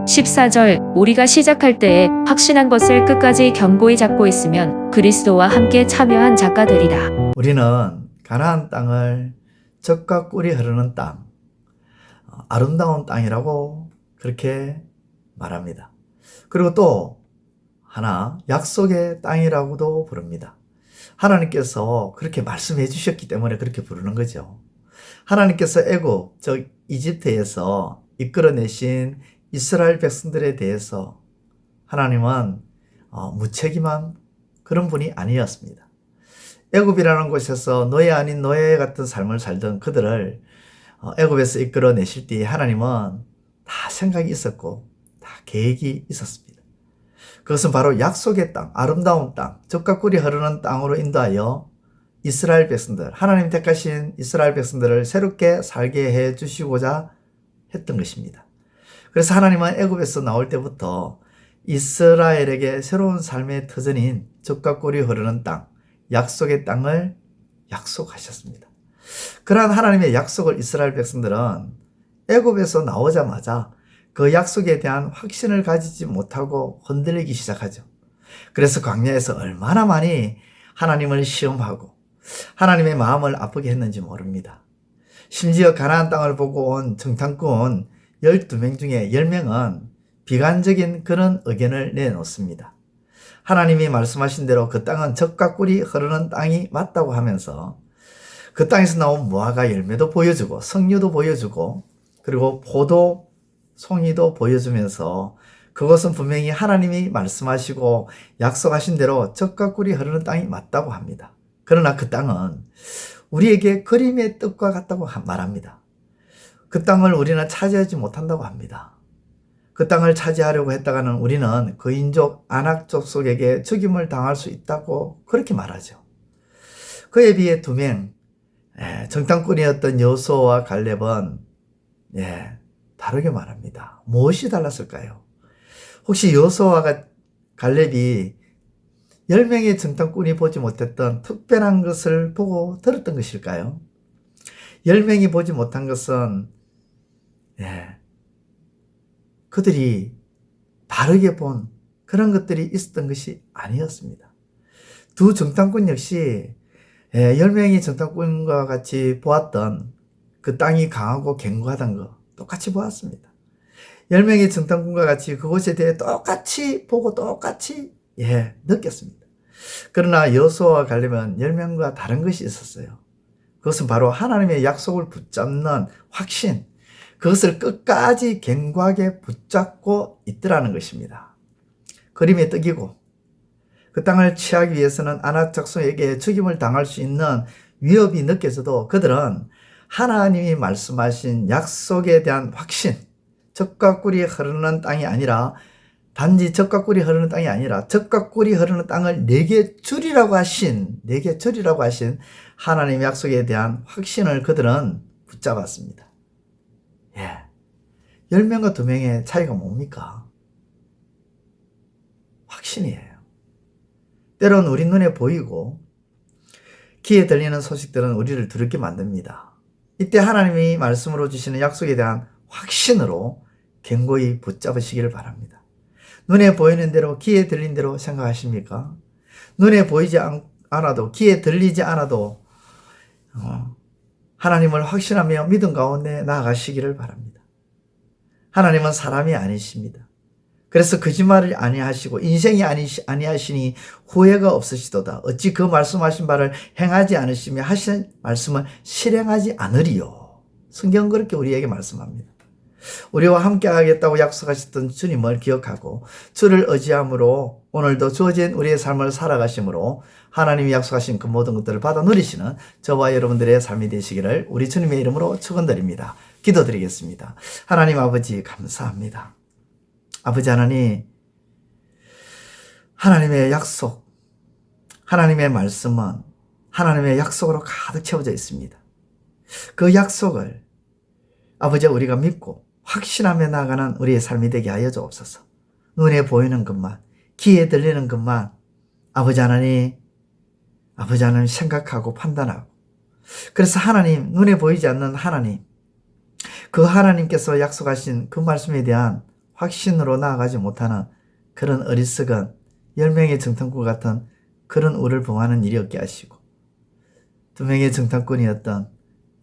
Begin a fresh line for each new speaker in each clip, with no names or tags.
14절 우리가 시작할 때에 확신한 것을 끝까지 견고히 잡고 있으면 그리스도와 함께 참여한 작가들이다.
우리는 가나안 땅을 젖과 꿀이 흐르는 땅, 아름다운 땅이라고 그렇게 말합니다. 그리고 또 하나 약속의 땅이라고도 부릅니다. 하나님께서 그렇게 말씀해 주셨기 때문에 그렇게 부르는 거죠. 하나님께서 애굽, 즉 이집트에서 이끌어내신 이스라엘 백성들에 대해서 하나님은 무책임한 그런 분이 아니었습니다. 애굽이라는 곳에서 노예 아닌 노예 같은 삶을 살던 그들을 애굽에서 이끌어내실 때 하나님은 다 생각이 있었고 다 계획이 있었습니다. 그것은 바로 약속의 땅, 아름다운 땅, 젖과 꿀이 흐르는 땅으로 인도하여 이스라엘 백성들, 하나님 택하신 이스라엘 백성들을 새롭게 살게 해 주시고자 했던 것입니다. 그래서 하나님은 애굽에서 나올 때부터 이스라엘에게 새로운 삶의 터전인 젖과 꿀이 흐르는 땅, 약속의 땅을 약속하셨습니다. 그러한 하나님의 약속을 이스라엘 백성들은 애굽에서 나오자마자 그 약속에 대한 확신을 가지지 못하고 흔들리기 시작하죠. 그래서 광야에서 얼마나 많이 하나님을 시험하고 하나님의 마음을 아프게 했는지 모릅니다. 심지어 가나안 땅을 보고 온 정탐꾼 12명 중에 10명은 비관적인 그런 의견을 내놓습니다. 하나님이 말씀하신 대로 그 땅은 젖과 꿀이 흐르는 땅이 맞다고 하면서 그 땅에서 나온 무화과 열매도 보여주고 석류도 보여주고 그리고 포도 송이도 보여주면서 그것은 분명히 하나님이 말씀하시고 약속하신 대로 젖과 꿀이 흐르는 땅이 맞다고 합니다. 그러나 그 땅은 우리에게 그림의 뜻과 같다고 말합니다. 그 땅을 우리는 차지하지 못한다고 합니다. 그 땅을 차지하려고 했다가는 우리는 그 인족 아낙 족속에게 죽임을 당할 수 있다고 그렇게 말하죠. 그에 비해 두 명 정탐꾼이었던 여호수아와 갈렙은 다르게 말합니다. 무엇이 달랐을까요? 혹시 여호수아와 갈렙이 10명의 정탐꾼이 보지 못했던 특별한 것을 보고 들었던 것일까요? 10명이 보지 못한 것은 그들이 다르게 본 그런 것들이 있었던 것이 아니었습니다. 두 정탐꾼 역시 10명이 정탐꾼과 같이 보았던 그 땅이 강하고 견고하다는 거 똑같이 보았습니다. 10명의 정탐꾼과 같이 그곳에 대해 똑같이 보고 똑같이 느꼈습니다. 그러나 여호수아와 갈렙은 10명과 다른 것이 있었어요. 그것은 바로 하나님의 약속을 붙잡는 확신, 그것을 끝까지 견고하게 붙잡고 있더라는 것입니다. 그림의 떡이고 그 땅을 취하기 위해서는 아낙 족속에게 죽임을 당할 수 있는 위협이 느껴져도 그들은 하나님이 말씀하신 약속에 대한 확신, 젖과 꿀이 흐르는 땅이 아니라 단지 젖과 꿀이 흐르는 땅이 아니라 젖과 꿀이 흐르는 땅을 내게 주리라고 하신 하나님의 약속에 대한 확신을 그들은 붙잡았습니다. 10명과 2명의 차이가 뭡니까? 확신이에요. 때론 우리 눈에 보이고 귀에 들리는 소식들은 우리를 두렵게 만듭니다. 이때 하나님이 말씀으로 주시는 약속에 대한 확신으로 견고히 붙잡으시기를 바랍니다. 눈에 보이는 대로 귀에 들린 대로 생각하십니까? 눈에 보이지 않아도 귀에 들리지 않아도 하나님을 확신하며 믿음 가운데 나아가시기를 바랍니다. 하나님은 사람이 아니십니다. 그래서 거짓말을 아니하시고 인생이 아니하시니 후회가 없으시도다. 어찌 그 말씀하신 바를 행하지 않으시며 하신 말씀을 실행하지 않으리요. 성경은 그렇게 우리에게 말씀합니다. 우리와 함께 하겠다고 약속하셨던 주님을 기억하고 주를 의지함으로 오늘도 주어진 우리의 삶을 살아가심으로 하나님이 약속하신 그 모든 것들을 받아 누리시는 저와 여러분들의 삶이 되시기를 우리 주님의 이름으로 축원드립니다. 기도드리겠습니다. 하나님 아버지 감사합니다. 아버지 하나님, 하나님의 약속, 하나님의 말씀은 하나님의 약속으로 가득 채워져 있습니다. 그 약속을 아버지 우리가 믿고 확신하며 나아가는 우리의 삶이 되게 하여 주옵소서. 눈에 보이는 것만, 귀에 들리는 것만 아버지 하나님 생각하고 판단하고, 그래서 하나님, 눈에 보이지 않는 하나님, 그 하나님께서 약속하신 그 말씀에 대한 확신으로 나아가지 못하는 그런 어리석은 10명의 정탐꾼 같은 그런 우를 범하는 일이 없게 하시고 2명의 정탐꾼이었던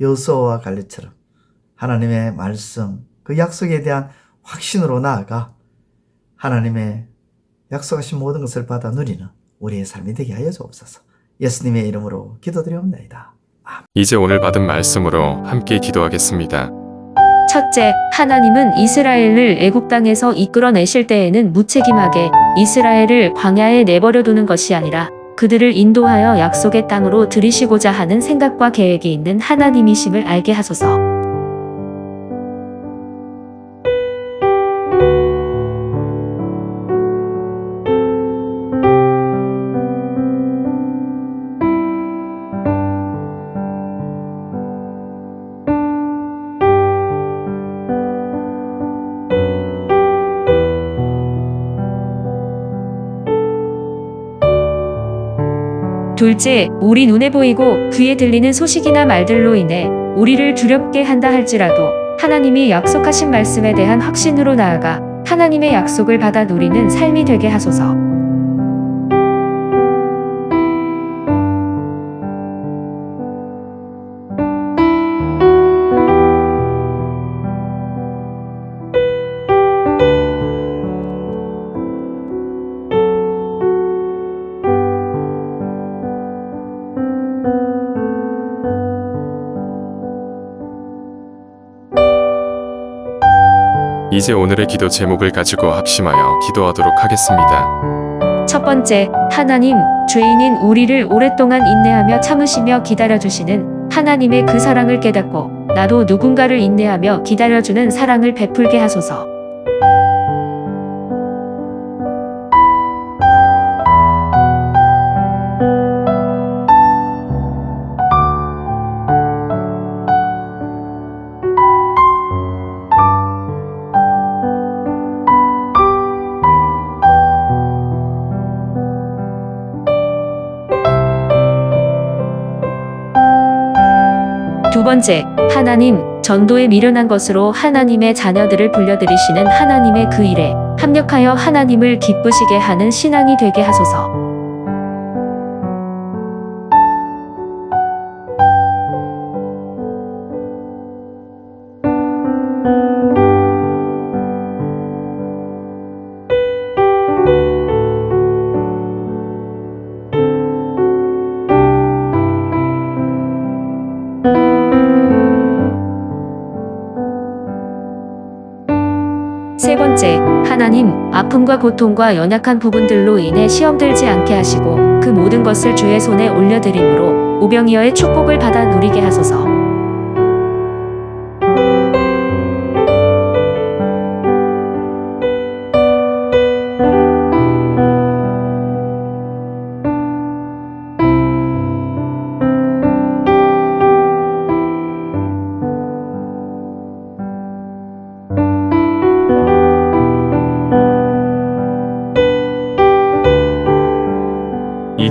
여호수아와 갈렙처럼 하나님의 말씀, 그 약속에 대한 확신으로 나아가 하나님의 약속하신 모든 것을 받아 누리는 우리의 삶이 되게 하여 주옵소서. 예수님의 이름으로 기도드리옵나이다.
이제 오늘 받은 말씀으로 함께 기도하겠습니다.
첫째, 하나님은 이스라엘을 애굽 땅에서 이끌어내실 때에는 무책임하게 이스라엘을 광야에 내버려 두는 것이 아니라 그들을 인도하여 약속의 땅으로 들이시고자 하는 생각과 계획이 있는 하나님이심을 알게 하소서. 둘째, 우리 눈에 보이고 귀에 들리는 소식이나 말들로 인해 우리를 두렵게 한다 할지라도 하나님이 약속하신 말씀에 대한 확신으로 나아가 하나님의 약속을 받아 누리는 삶이 되게 하소서.
이제 오늘의 기도 제목을 가지고 합심하여 기도하도록 하겠습니다.
첫 번째, 하나님, 죄인인 우리를 오랫동안 인내하며 참으시며 기다려주시는 하나님의 그 사랑을 깨닫고 나도 누군가를 인내하며 기다려주는 사랑을 베풀게 하소서. 두 번째, 하나님, 전도에 미련한 것으로 하나님의 자녀들을 불려들이시는 하나님의 그 일에 합력하여 하나님을 기쁘시게 하는 신앙이 되게 하소서. 세 번째, 하나님, 아픔과 고통과 연약한 부분들로 인해 시험 들지 않게 하시고 그 모든 것을 주의 손에 올려드림으로 오병이어의 축복을 받아 누리게 하소서.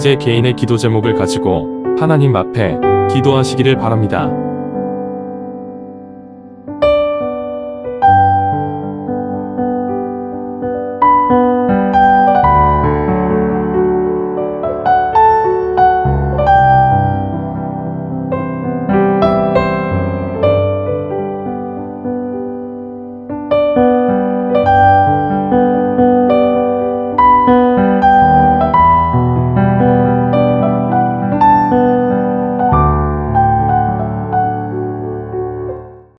이제 개인의 기도 제목을 가지고 하나님 앞에 기도하시기를 바랍니다.